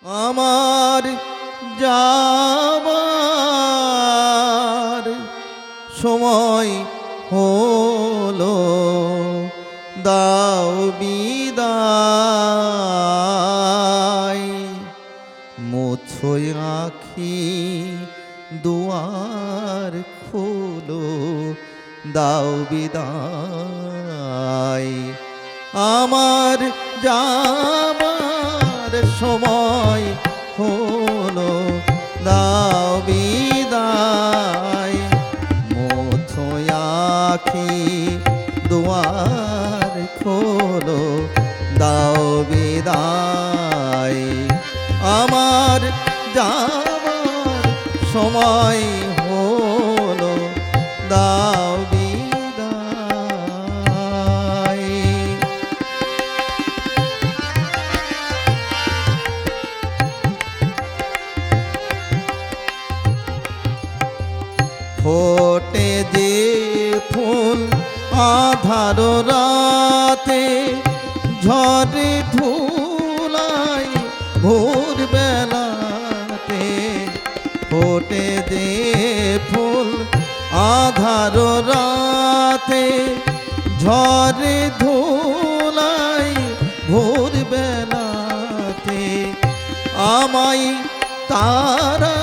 আমার যাবার সময় হলো, দাও বিদায়। মুছো আঁখি দুয়ার খোলো, দাও বিদায়। আমার যাবার সময় হলো, দাও বিদায়। মুছো আঁখি দুয়ার খোলো, দাও বিদায়। আমার যাবার সময় হলো, দাও বিদায়। ফোটে যে ফুল আধার রাতে, ঝড়ে ধুলায় ভোর বেলাতে। ফোটে যে ফুল আধার রাতে, ঝড়ে ধুলায় ভোর বেলাতে। আমায় তারা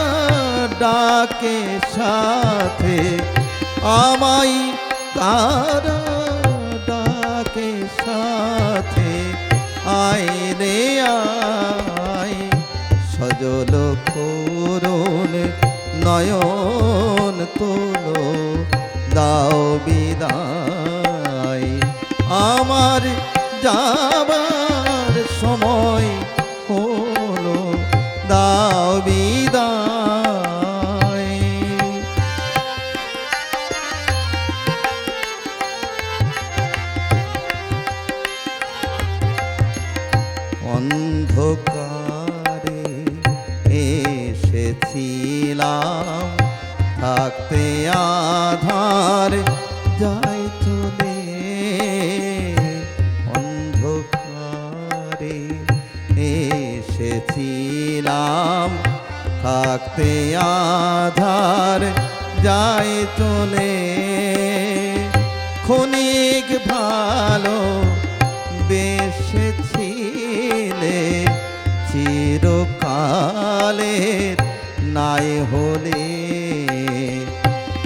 ডাকে সাথে, আমায় তারা ডাকে সাথে। আয় রে আয়, সজল করুণ নয়ন তোলো, দাও বিদায়। আমার যাবার সময় হলো, দাও বিদায়। অন্ধকারে এসেছিলাম, থাকতে আধার যায় চলে। অন্ধকারে এসেছিলাম, থাকতে আধার যায় চলে। ক্ষণিক ভালো বেসেছিলে, চিরকালের নাই হলে।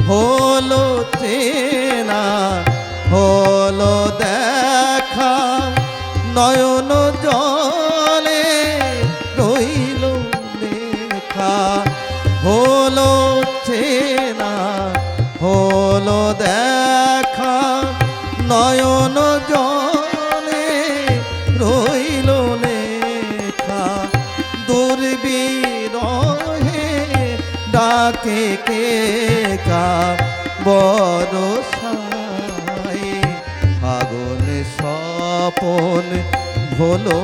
হলো চেনা হলো দেখা, নয়ন জলে রইল লেখা। হলো চেনা হলো দেখা, নয়ন জলে রইল লেখা। দুর্বিরহে ডাকে কে কা বরসায়। ফাগুন স্বপন ভোলো